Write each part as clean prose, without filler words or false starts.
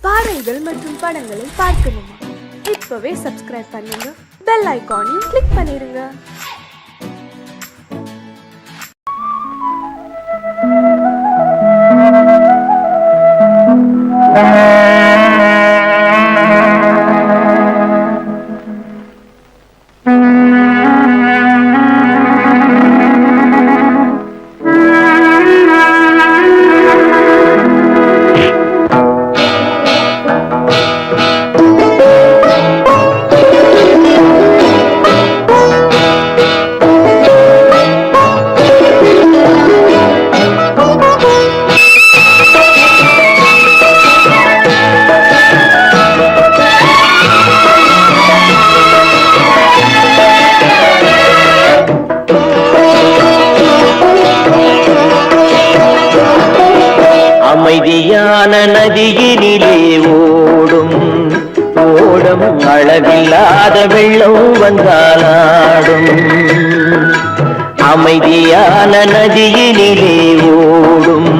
பாடல்கள் மற்றும் படங்களை பார்க்கணுமா? இப்பவே சப்ஸ்கிரைப் பண்ணுங்க, பெல் ஐகானையும் கிளிக் பண்ணிருங்க. அமைதியான நதியினிலே ஓடும் ஓடம் அளவில்லாத வெள்ளம் வந்தாலாடும். அமைதியான நதியினிலே ஓடும்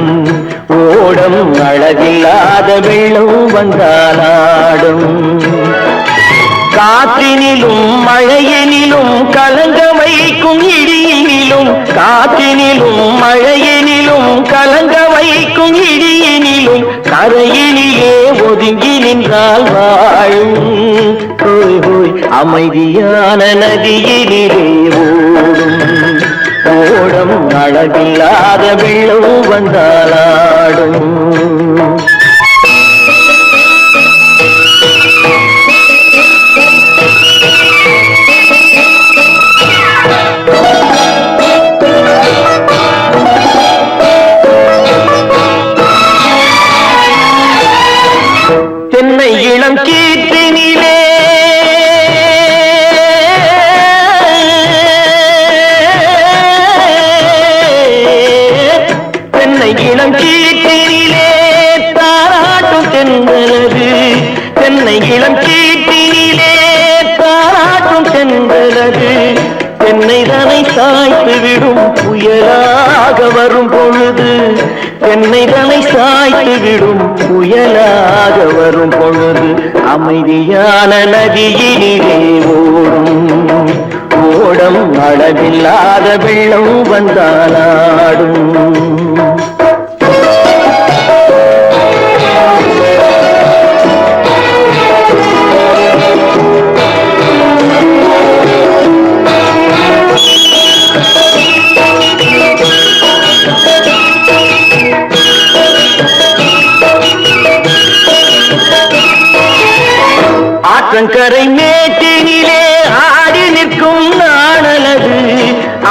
ஓடம் அளவில்லாத வெள்ளம் வந்தாலாடும். காற்றினிலும் மழையினிலும் கலங்க வைக்கும் இடியினிலும், காற்றினிலும் மழையினிலும் கலங்க வைக்கும் இடியினிலும் கரையினிலே ஒதுங்கி நின்றால் வாழும். ஹோய் ஹோய் அமைதியான நதியினிலே ஓடும் ஓடம் அளவில்லாத வெள்ளம் வந்தாலாடும். தென்னை இளம் கீற்றினிலே தென்னை இளம் கீற்றினிலே தாராட்டும் தென்றலது. தென்னை இளம் கீற்றினிலே தாராட்டும் தென்றலது. தென்னைதனை சாய்த்து விடும் புயலாக வரும் பொழுது, தென்னைதனை சாய்த்து விடும் புயலாக வரும் பொழுது அமைதியான நதியினிலே ஓடும் ஓடம் அளவில்லாத வெள்ளம் வந்தாலாடும். ஆற்றங்கரை மேட்டினிலே ஆடி நிற்கும் நாணலது.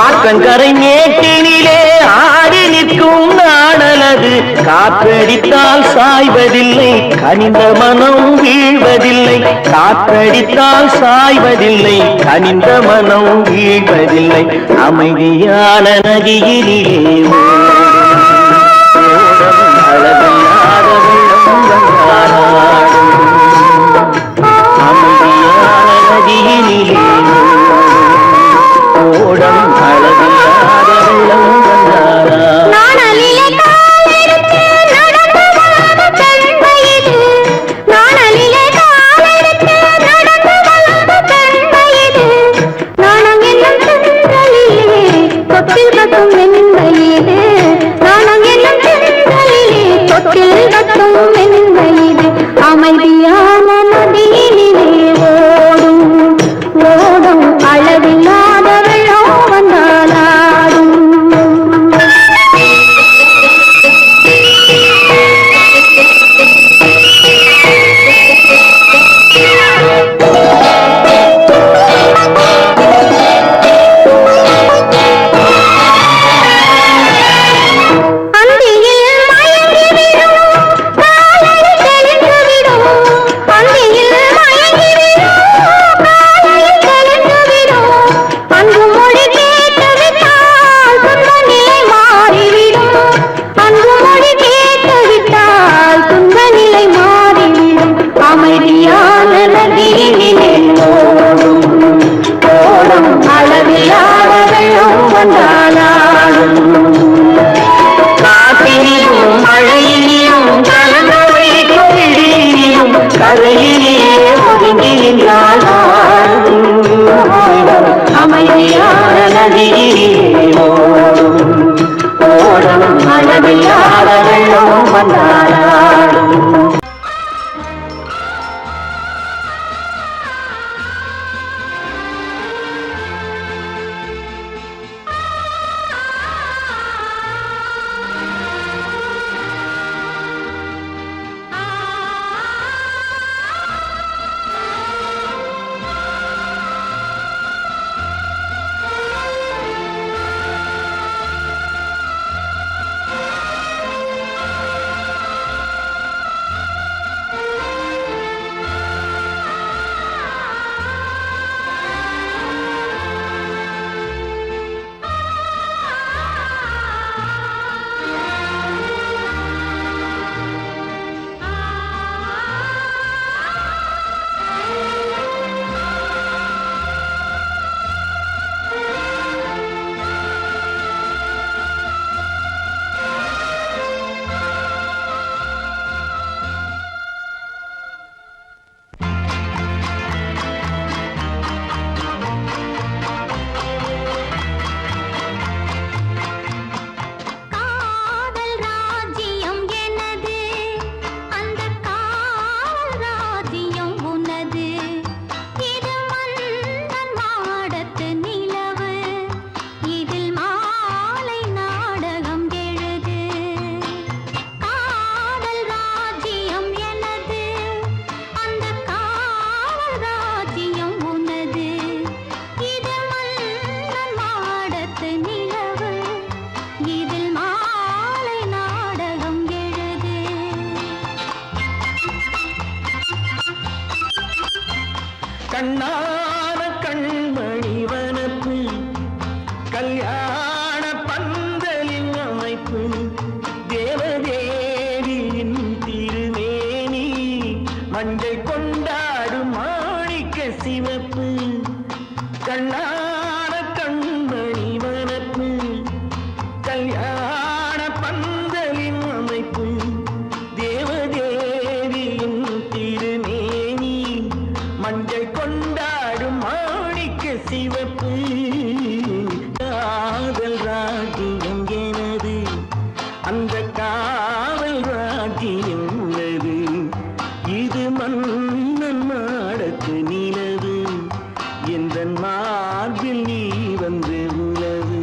ஆற்றங்கரை மேட்டினிலே ஆடி நிற்கும் நாணலது. காற்றடித்தால் சாய்வதில்லை, கனிந்த மனம் வீழ்வதில்லை. காற்றடித்தால் சாய்வதில்லை, கனிந்த மனம் வீழ்வதில்லை. அமைதியான நதியினிலே அளவில்லாத வெள்ளம் வந்தாலாடும். அமைதியான நதியினிலே ஓடம் அளவில்லாத வெள்ளம் வந்தாலாடும். கரையிலே ஒதுங்கி நின்றால் அமைதியான நதியிலே ஓடும் ஓடும் அளவில்லாத வெள்ளம் வந்தாடும். கண்ணான கண்மணி வனப்பு கல்யாண பந்தலின் அமைப்பு தேவதேவியின் திருமேனி மஞ்சள் கொண்டாடும் மாணிக்க சிவப்பு. கண்ணான கண்மணி வனப்பு கல்யாண பந்தலின் அமைப்பு தேவதேவியின் திருமேனி மஞ்சள் கொண்டாடும் மாணிக்க சிவப்பு. காதல் ராஜ்யம் எனது அந்த காவல் ராஜ்யம் உள்ளது இது மன்னன் மாடத்து நிலவு எந்த மார்பில் நீ வந்து உலவு.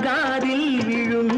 காதில் விழும்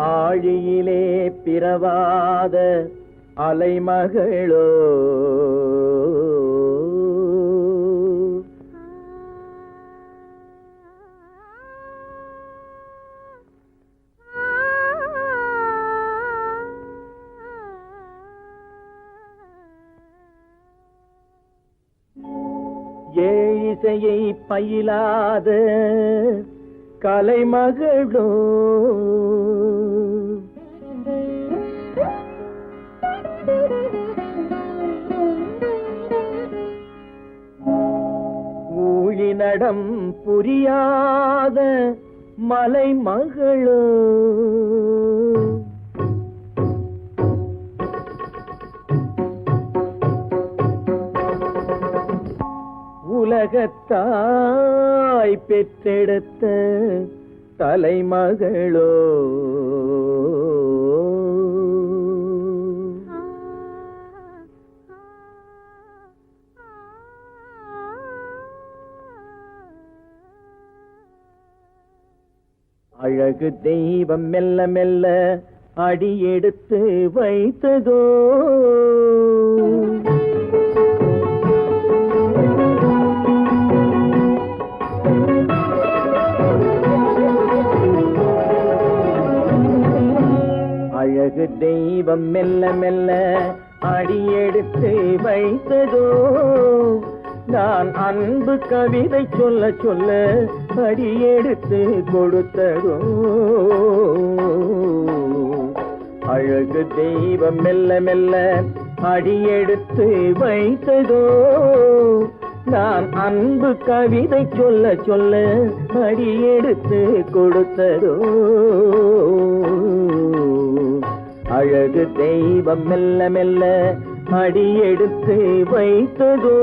ஆழியிலே பிறவாத அலைமகளோ ஏழிசையை பயிலாத கலைமகளோ ஊழிநடம் புரியாத மலைமகளோ உலகத்தாய் பெற்றெடுத்த தலைமகளோ அழகு தெய்வம் மெல்ல மெல்ல அடியெடுத்து வைத்ததோ அழகு தெய்வம் மெல்ல மெல்ல அடியெடுத்து வைத்ததோ நான் அன்பு கவிதை சொல்ல சொல்ல அடியெடுத்து கொடுத்ததோ அழகு தெய்வம் மெல்ல மெல்ல அடியெடுத்து வைத்ததோ நான் அன்பு கவிதை சொல்ல சொல்ல அடியெடுத்து கொடுத்ததோ அழகு தெய்வம் மெல்ல மெல்ல அடியெடுத்து வைத்ததோ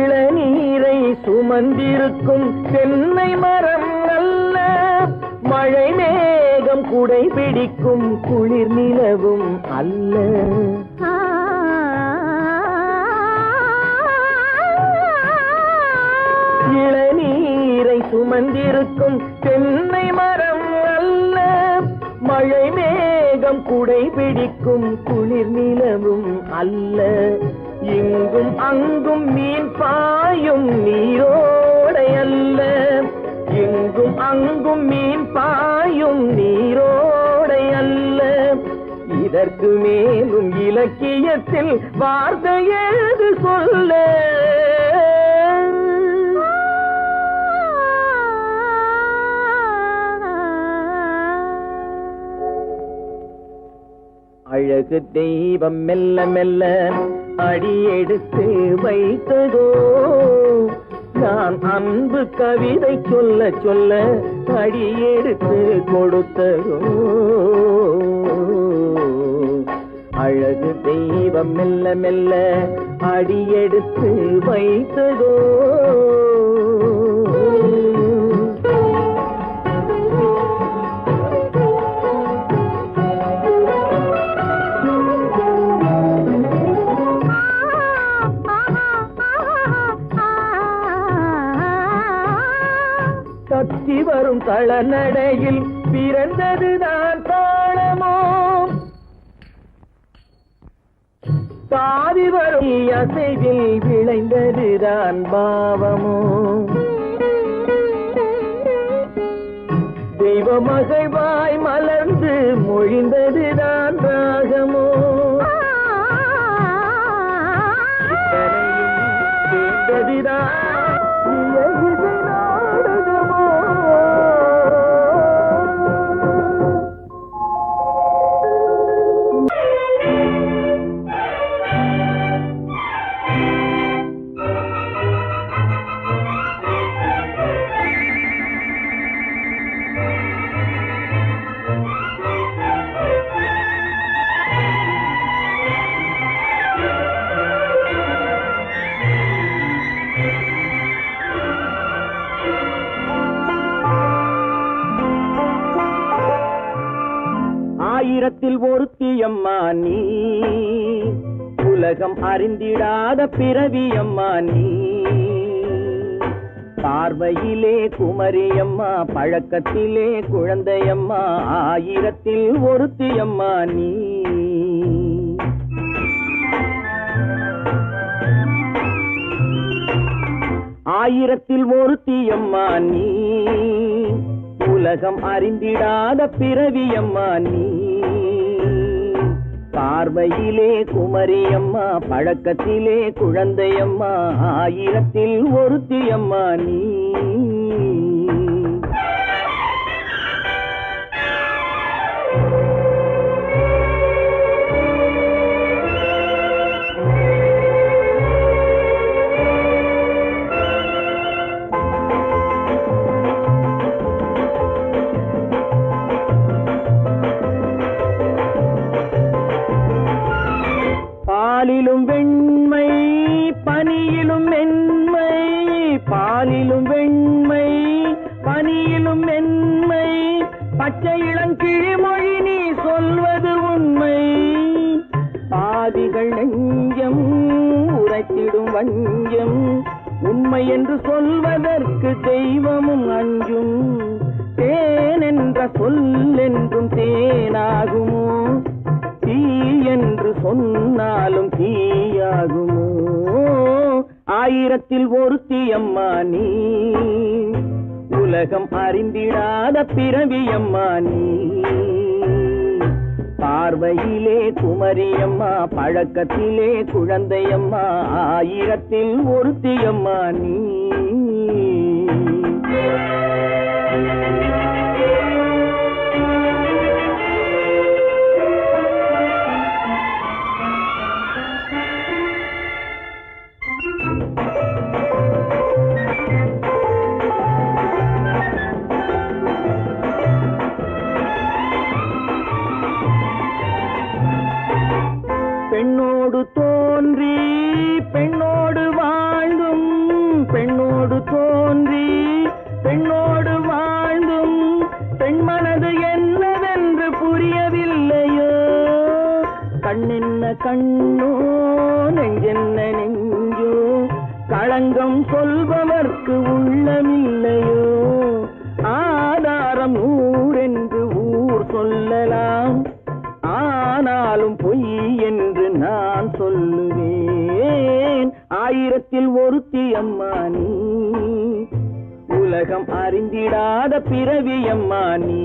இளநீரை சுமந்திருக்கும் தென்னை மரம் அல்ல மழை மேகம் குடை பிடிக்கும் குளிர் நிலவும் அல்ல இளநீரை சுமந்திருக்கும் தென்னை மரம் அல்ல மழை மேகம் குடை பிடிக்கும் குளிர் நிலவும் அல்ல இங்கும் அங்கும் மீன் பாயும் நீரோடை அல்ல எங்கும் அங்கும் மீன் பாயும் நீரோடை அல்ல இதற்கு மேலும் இலக்கியத்தில் வார்த்தை ஏது சொல்ல அழகு தெய்வம் மெல்ல மெல்ல அடியெடுத்து வைத்ததோ நான் அன்பு கவிதை சொல்ல சொல்ல அடியெடுத்து கொடுத்ததோ அழகு தெய்வம் மெல்ல மெல்ல அடியெடுத்து வைத்ததோ தத்தி வரும் தளநடையில் பிறந்ததுதான் தாளமோ தாவி வரும் அசைவில் விளைந்ததுதான் பாவமோ தெய்வ மகிழ்வாய் மலர்ந்து மொழிந்ததுதான் ராகமோ கேட்டதுதான் ஆயிரத்தில் ஒருத்தியம்மா நீ, உலகம் அறிந்திடாத பிறவியம்மா நீ. பார்வையிலே குமரியம்மா, பழக்கத்திலே குழந்தையம்மா, ஆயிரத்தில் ஒருத்தியம்மா நீ. ஆயிரத்தில் ஒருத்தியம்மா நீ, உலகம் அறிந்திடாத பிறவியம்மா நீ. பார்வையிலே குமரியம்மா, பழக்கத்திலே குழந்தையம்மா, ஆயிரத்தில் ஒருத்தியம்மா நீ. பாலிலும் வெண்மை பனியிலும் மென்மை, பாலிலும் வெண்மை பனியிலும் மென்மை, பச்சை இளங்கிழிமொழி நீ சொல்வது உண்மை. பாதிகள் நெஞ்சம் உரைத்திடும் வஞ்சம், உண்மை என்று சொல்வதற்கு தெய்வமும் அஞ்சும். தேன் என்ற சொல் என்றும் தேனாகுமோ, தீ என்று சொன்னாலும் தீயாகுமோ. ஆயிரத்தில் ஒருத்தியம்மா நீ, உலகம் அறிந்திடாத பிறவியம்மா நீ. பார்வையிலே குமரியம்மா, பழக்கத்திலே குழந்தையம்மா, ஆயிரத்தில் ஒருத்தியம்மா நீ. பெண்ணோடு தோன்றி பெண்ணோடு வாழ்ந்தும், பெண்ணோடு தோன்றி பெண்ணோடு வாழ்ந்தும், பெண் மனது என்னவென்று புரியவில்லையோ. கண்ணென்ன கண்ணோ, நெஞ்சென்ன நெஞ்சோ, களங்கம் சொல்பவர்க்கு உள்ளமில்லையோ. ஆதாரம் ஊரென்று ஊர் சொல்லலாம், ஆனாலும் பொய் என்று நான் சொல்லுவேன். ஆயிரத்தில் ஒருத்தியம்மா நீ, உலகம் அறிந்திடாத பிறவியம்மா நீ.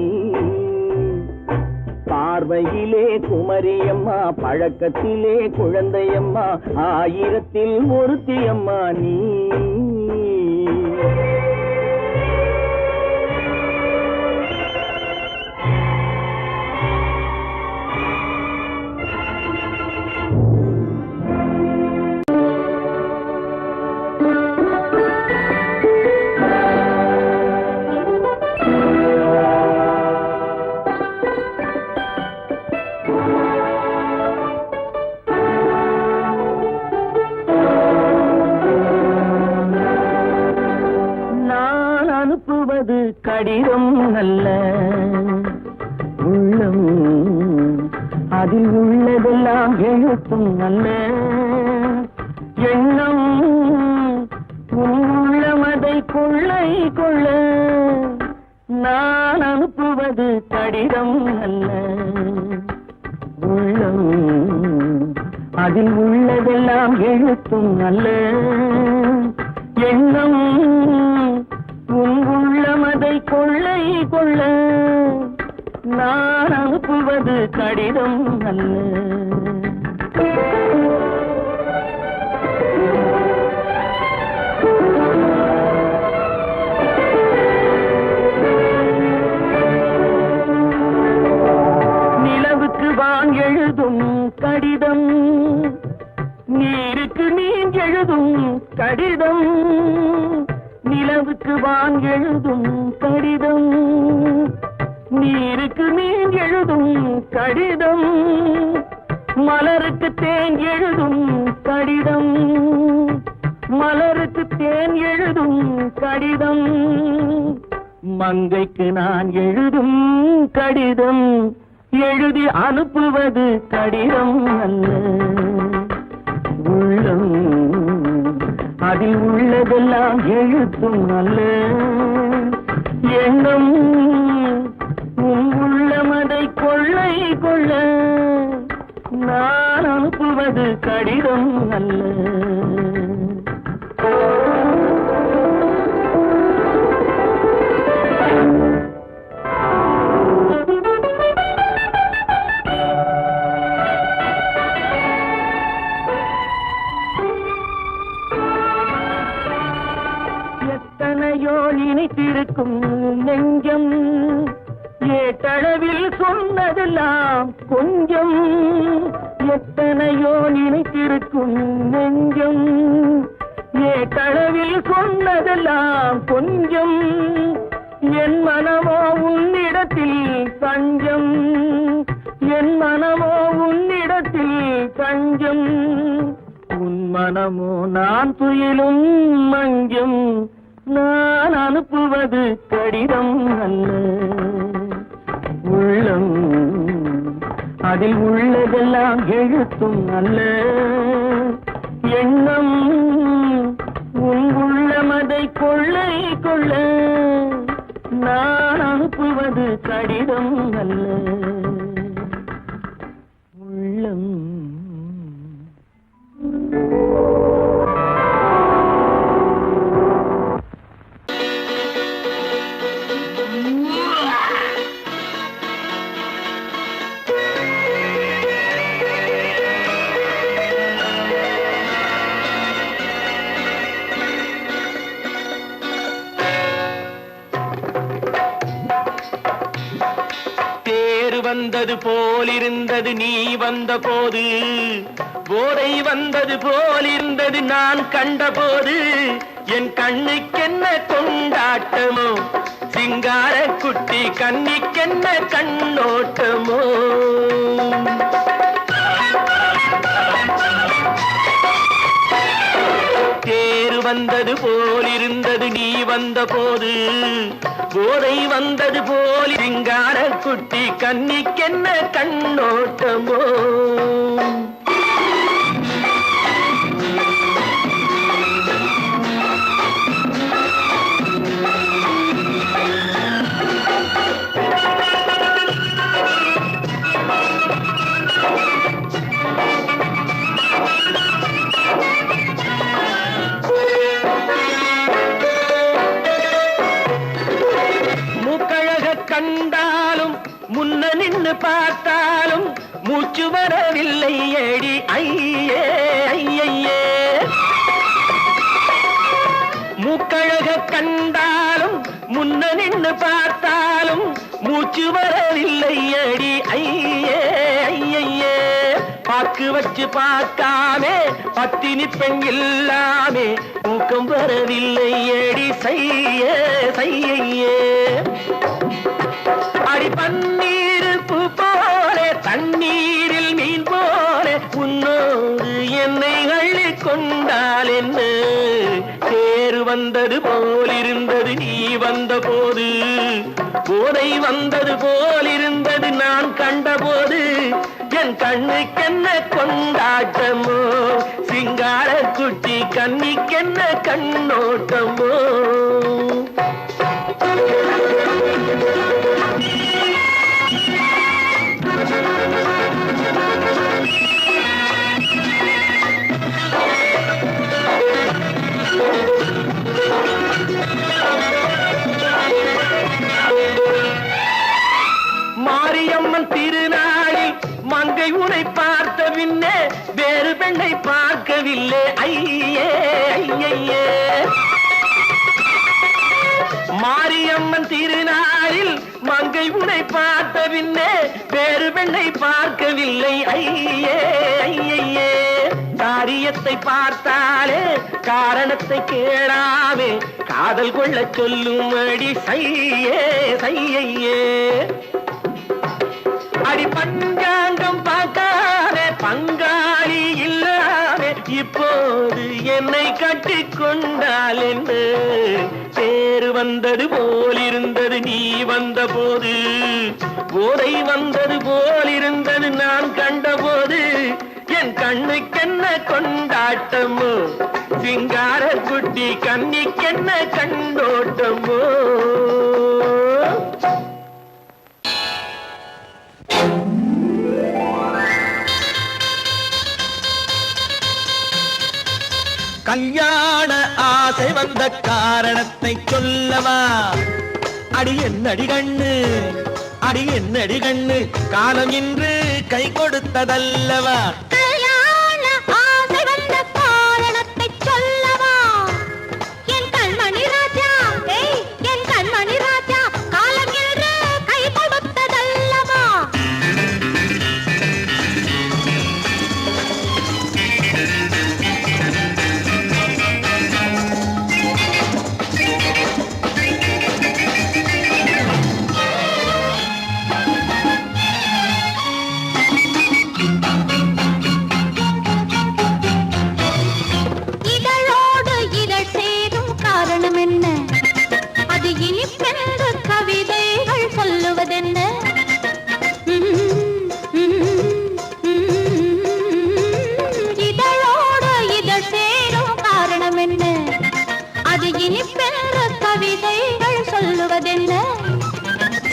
பார்வையிலே குமரியம்மா, பழக்கத்திலே குழந்தையம்மா, ஆயிரத்தில் ஒருத்தியம்மா நீ. அனுப்புவது கடிதம் அல்ல, உள்ளம் அதில் உள்ளதெல்லாம் எழுத்தும் அல்ல. எண்ணம் உள்ளமதை கொள்ளை கொள்ள, நான் அனுப்புவது கடிதம் அல்ல, உள்ளம் அதில் உள்ளதெல்லாம் எழுத்தும் அல்ல. எண்ணம் உள்ளமதை கொள்ளை கொள்ள, நான் அனுப்புவது கடிதம் அல்ல. நிலவுக்கு வான் எழுதும் கடிதம், நீருக்கு நீர் எழுதும் கடிதம். நிலவுக்கு வான் எழுதும் கடிதம், நீருக்கு நீர் எழுதும் கடிதம். மலருக்கு தேன் எழுதும் கடிதம், மலருக்கு தேன் எழுதும் கடிதம். மங்கைக்கு நான் எழுதும் கடிதம், எழுதி அனுப்புவது கடிதம் அல்ல. உள்ளம் அதில் உள்ளதெல்லாம் எழுத்தும் அல்ல. எண்ணம் உன் உள்ளமதை கொள்ளை கொள்ள நான் அனுப்புவது கடிதம் அல்ல. எத்தனையோ நினைத்திருக்கும் நெஞ்சம் ஏட்டளவில் சொன்னதெல்லாம் கொஞ்சம். எத்தனையோ நினைத்திருக்கும் நெஞ்சம் ஏட்டளவில் சொன்னதெல்லாம் கொஞ்சம். என் மனமோ உன்னிடத்தில் தஞ்சம். என் மனமோ உன்னிடத்தில் தஞ்சம். உன் மனமோ நான் துயிலும் மஞ்சம். நான் அனுப்புவது கடிதம் அல்ல. உள்ளம் அதில் உள்ளதெல்லாம் எழுத்தும் அல்ல. எண்ணம் உன் உள்ளமதை கொள்ளை கொள்ள நான் அனுப்புவது கடிதம் அல்ல. உள்ளம் வந்தது போலிருந்தது நீ வந்த போது. போதை வந்தது போலிருந்தது நான் கண்டபோது. என் கண்ணுக்கென்ன கொண்டாட்டமோ சிங்கார குட்டி கண்ணிக்கென்ன கண்ணோட்டமோ. தேர் வந்தது போலிருந்தது நீ வந்த போது. போதை வந்தது போல் சிங்கார குட்டி கண்ணிக்கென்ன கண்ணோட்டமோ. கண்டாலும் முன்ன நின்று பார்த்தாலும் மூச்சு வரவில்லை ஏடி ஐயே ஐயே. மூக்கழக கண்டாலும் முன்ன நின்று பார்த்தாலும் மூச்சு வரவில்லை ஏடி ஐயே ஐயே. பாக்கு வச்சு பார்க்காமே பத்தினி பெண் இல்லாமே தூக்கம் வரவில்லை ஏடி செய்யே செய்யே. அடி பன்னீர் பூ போல தண்ணீரில் மீன் போல உன்னோடு என்னை அள்ளி கொண்டால் என்ன. தேர் வந்தது போலிருந்தது நீ வந்த போது. போதை வந்தது போலிருந்தது நான் கண்டபோது. என் கண்ணுக்கென்ன கொண்டாட்டமோ சிங்கார குட்டி கண்ணிக்கென்ன கண்ணோட்டமோ. மாரியம்மன் திருநாளில் மங்கை உனை பார்த்த பின்னே வேறு பெண்ணை பார்க்கவில்லை ஐயே ஐயே. மாரியம்மன் திருநாளில் மங்கை உனை பார்த்த பின்னே வேறு பெண்ணை பார்க்கவில்லை ஐயே ஐயே. காரியத்தை பார்த்தாலே காரணத்தை கேளாமே காதல் கொள்ள சொல்லும் அடி செய்யே செய்யே. அடி பஞ்சாங்கம் பார்க்காத பங்காளி இல்லாத இப்போது என்னை கட்டிக்கொண்டால் என்று. தேர் வந்தது போல் இருந்தது நீ வந்த போது, போதை வந்தது போல் இருந்தது நான் கண்டபோது, என் கண்ணுக்கென்ன கொண்டாட்டமோ, சிங்கார குட்டி கண்ணிக்கென்ன கண்டோட்டமோ. கல்யாண ஆசை வந்த காரணத்தை சொல்லவா? அடி என்னடி கண்ணு, அடி என்னடி கண்ணு, காலம் இன்று கை கொடுத்ததல்லவா? கல்யாண ஆசை வந்த காரணத்தை சொல்லவா? என் கண்மணி ராஜா, என் கண்மணி ராஜா, காலம் இன்று கை கொடுத்ததல்லவா?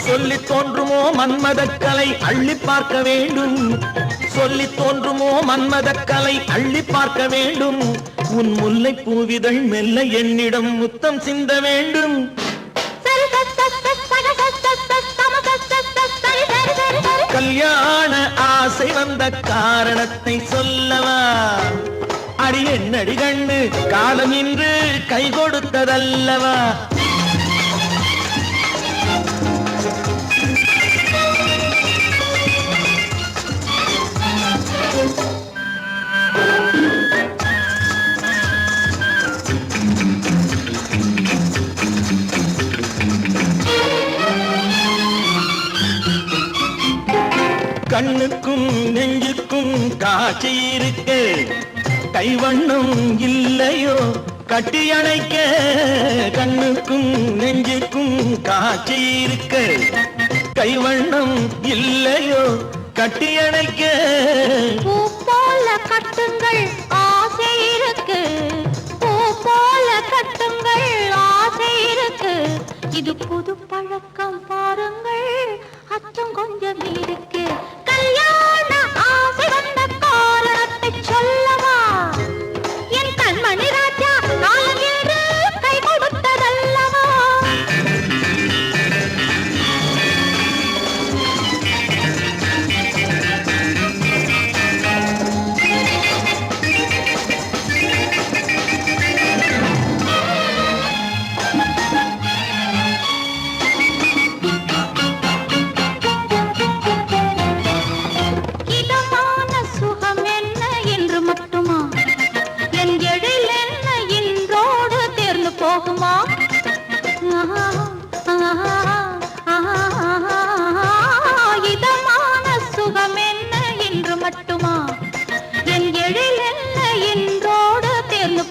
சொல்லி தோன்றுமோ மன்மதக்கலை அள்ளி பார்க்க வேண்டும், சொல்லி தோன்றுமோ மன்மதக்கலை அள்ளி பார்க்க வேண்டும், உன் முல்லை பூவிதழ் மெல்ல என்னிடம் முத்தம் சிந்த வேண்டும். கல்யாண ஆசை வந்த காரணத்தை சொல்லவா? அடி என்னடி கண்ணு, காலம் இன்று கை கொடுத்ததல்லவா? கண்ணுக்கும் நெஞ்சுக்கும் காட்சி இருக்கு, கைவண்ணம் இல்லையோ கட்டி அணைக்க. கண்ணுக்கும் நெஞ்சுக்கும் காட்சி இருக்கு, கைவண்ணம் இல்லையோ கட்டி அணைக்க. பூ போல கட்டுங்கள் ஆசை இருக்கு, பூ போல கட்டுங்கள் ஆசை இருக்கு, இது புது பழக்கம் பாருங்கள் அச்சம் கொஞ்சம் இருக்கு. கல்யாண ஆசை வந்த காரணத்தை சொல்லவா? என் கண்மணி ராஜா, காலம் என்று கை கொடுத்ததல்லவா? இதமான சுகம் என்ன என்று மட்டுமா, என் எழில் என்ன என்றோடு தேர்ந்து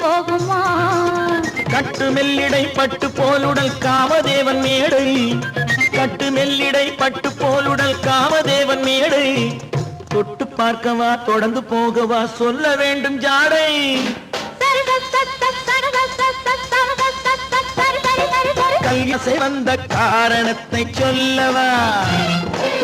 போகுமா? கட்டு மெல்லிடை பட்டு போலுடல் காமதேவன் மேடை, கட்டு மெல்லிடை பட்டு போலுடல் காமதேவன் மேடை, தொட்டு பார்க்கவா தொடர்ந்து போகவா சொல்ல வேண்டும் ஜாடை. கல்யாணை வந்த காரணத்தை சொல்லவா?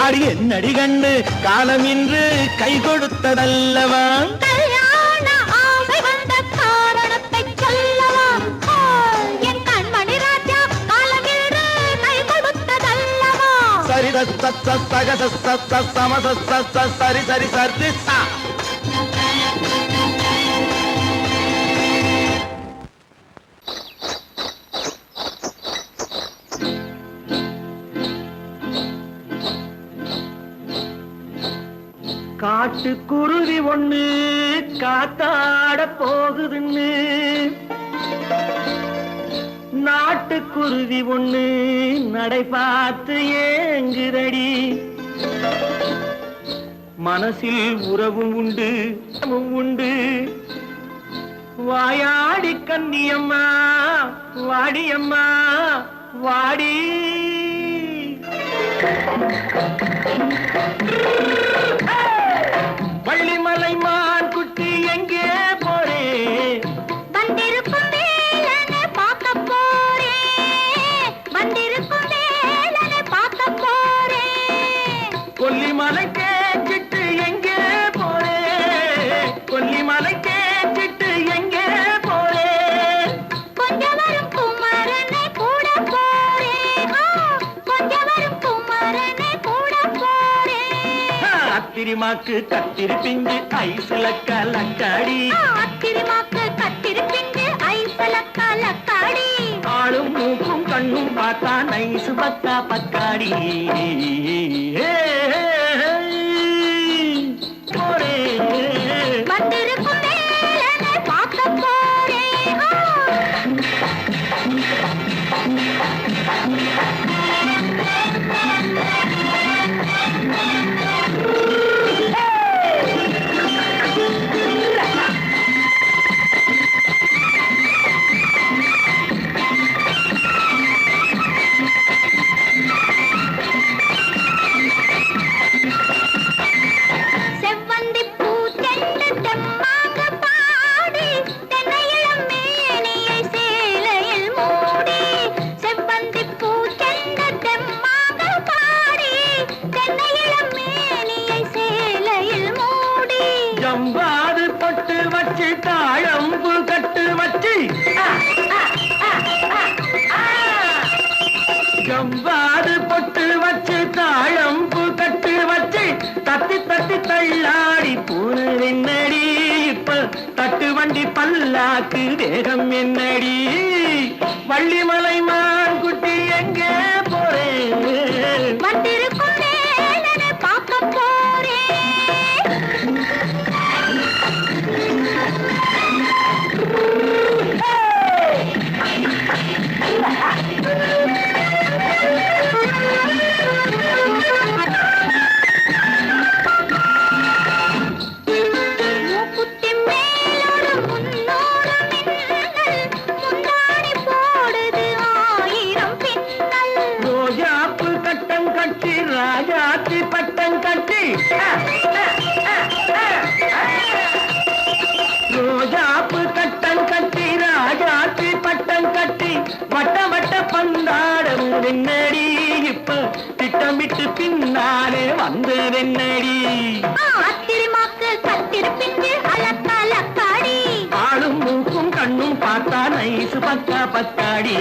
அடி என்னடி கண்டு, காலம் இன்று கை கொடுத்ததல்லவா? கல்யாண ஆசை வந்த காரணத்தை சொல்லவா? என் கண்மணி ராஜா, காலம் இன்று கை கொடுத்ததல்லவா? சரி சம சரி சரி சரி சா. காட்டுக்குருவி ஒண்ணு காத்தாட போகுதுன்னு, நாட்டுக்குருவி ஒண்ணு நடை பார்த்து ஏங்குதடி. மனசில் உறவும் உண்டு உண்டு, வாயாடி கன்னியம்மா வாடியம்மா வாடி வள்ளிமலை மான் குட்டி எங்கே போறே வந்திருக்கும் வேலனை பார்க்க போறேன் வந்திருக்கும் வேலனை பார்க்க போறேன் கொல்லிமலை கேட்டுட்டு எங்கே போறே கொல்லிமலை கேட்டுட்டு எங்கே போறே கொஞ்சம் வரும் குமரனை கூட போறேன் கொஞ்சம் வரும் குமரனை கூட போறேன் அத்திரிமாக்கு கத்திரி பிஞ்சு ஐசுல கலக்காடி அத்திரிமாக்கு கத்திரி பிஞ்சு ஐசல கலக்காடி ஆளும் மூக்கும் கண்ணும் பார்த்தா நைசு பக்கா பக்காடி போறே வந்திருக்கும் வேலனை பார்க்க போறேன் செவ்வந்தி பூ தென்று தெம்மாக பாடி தென்னையிளம் மேனியை சேலையில் மூடி செவ்வந்தி பூ தென்று தெம்மாக பாடி தென்னையிளம் மேனியை சேலையில் மூடி ஜம்பாது பொட்டு வச்சு தாழம்பு கட்டு வச்சு ஜம்பாது பொட்டு வச்சு தாழம்பு கட்டு வச்சு தத்தி தத்தி தள்ளாடி பூரு என்னடி இப்ப தட்டு வண்டி பல்லாக்கு தேகம் என்னடி வள்ளிமலை மான் குட்டி எங்கே போறேன் வந்திருக்கும் வேலனை பார்க்க போறேன் மூக்குத்தி மேலோடு முன்னோடு மின்னல் முந்தாணி போடுது ஆயிரம் பின்னல் ரோஜாப்பு கட்டம் கட்டி ராஜாத்தி பட்டம் கட்டி ரோஜாப்பு கட்டம் கட்டி ராஜாத்தி பட்டம் கட்டி வட்ட வட்ட பந்தாடம் வெண்ணடி இப்ப திட்டமிட்டு பின்னாலே வந்து வெண்ணடி அத்திரிமாக்கு கத்திரி பிஞ்சு அலக்காடி ஆளும் மூக்கும் கண்ணும் பார்த்தா நைசு பக்கா பக்காடி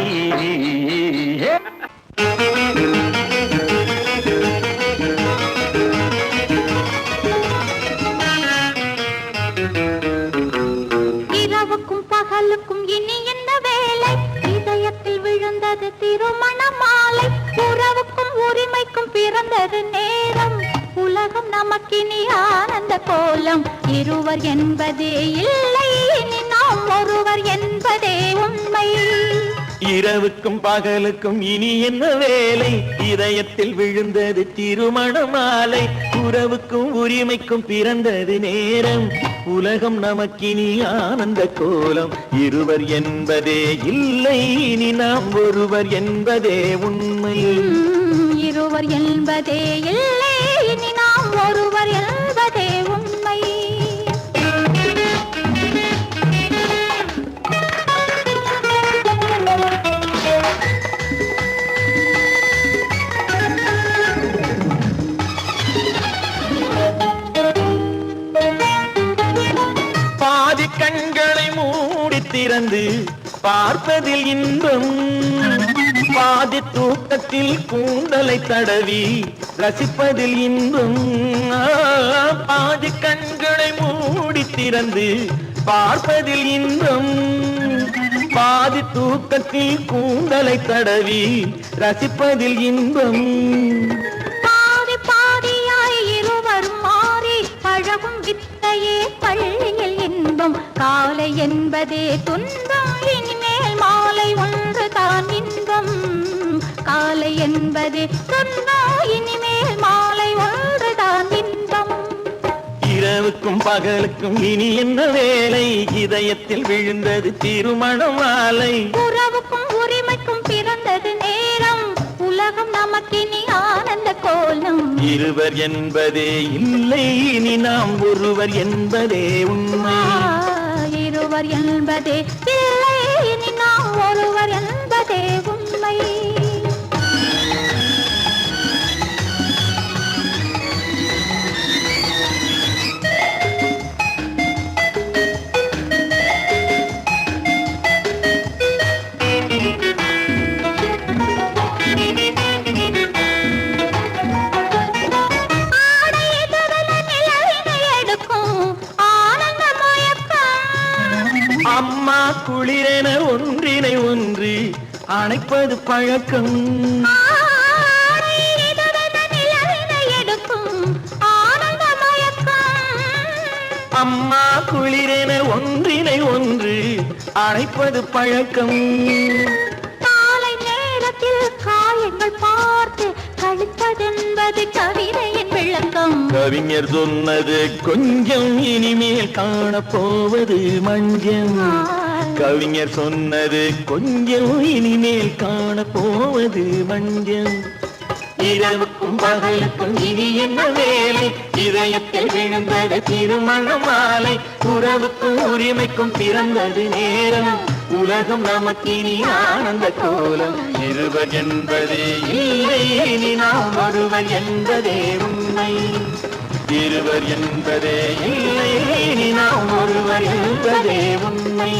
இரவுக்கும் பகலுக்கும் இனி என்ன வேலை இதயத்தில் விழுந்தது திருமண மாலை உறவுக்கும் உரிமைக்கும் பிறந்தது நேரம் உலகம் நமக்கினி ஆனந்த கோலம் இருவர் என்பதே இல்லை இனி நாம் ஒருவர் என்பதே உண்மை இரவுக்கும் பகலுக்கும் இனி என்ன வேலை இதயத்தில் விழுந்தது திருமண மாலை உறவுக்கும் உரிமைக்கும் பிறந்தது நேரம் உலகம் நமக்கினி ஆனந்த கோலம் இருவர் என்பதே இல்லை இனி நாம் ஒருவர் என்பதே உண்மை இருவர் என்பதே இல்லை இனி நாம் ஒருவர் என்பதே உண்மை பாதி கண்களை மூடி திறந்து பார்ப்பதில் இன்பம் பாதி தூக்கத்தில் கூந்தலை தடவி ரசிப்பதில் இன்பம் பாதி கண்களை மூடி திறந்து பார்ப்பதில் இன்பம் பாதி தூக்கத்தில் கூந்தலை தடவி ரசிப்பதில் இன்பம் பாதி பாதியாய் இருவர் மாறி பழகும் வித்தையே பள்ளியில் இன்பம் காலை என்பதே துன்பம் இனிமேல் மாலை ஒன்று தான் இன்பம் காலை என்பதே துன்பம் இனிமேல் மாலை ஒன்று தான் இன்பம் இரவுக்கும் பகலுக்கும் இனி என்ன வேலை இதயத்தில் விழுந்தது திருமண மாலை உறவுக்கும் உரிமைக்கும் பிறந்தது நேரம் உலகம் நமக்கினி ஆனந்த கோலம். இருவர் என்பதே இல்லை, இனி நாம் ஒருவர் என்பதே உண்மை. இருவர் என்பதே இல்லை, இனி நாம் ஒருவர் என்பதே உண்மை. அம்மா குளிரென ஒன்றினை ஒன்று அணைப்பது பழக்கம். அம்மா குளிரென ஒன்றினை ஒன்று அணைப்பது பழக்கம். காலை நேரத்தில் காயங்கள் பார்த்து கழிப்பதென்பது கவிதையின் விளக்கம். கவிஞர் சொன்னது கொஞ்சம், இனிமேல் காணப்போவது மஞ்சம். கவிஞர் சொன்னது கொஞ்சம், இனிமேல் காணப்போவது மஞ்சம். இரவுக்கும் பகலுக்கும் இனி என்ன வேலை, இதயத்தில் விழுந்தது திருமண மாலை. உறவுக்கும் உரிமைக்கும் பிறந்தது நேரம், உலகம் நமக்கினி ஆனந்த கோலம். இருவர் என்பதே இல்லை, இனி நாம் ஒருவர் என்பதே உண்மை. இருவர் என்பதே இல்லை, இனி நாம் ஒருவர் என்பதே உண்மை.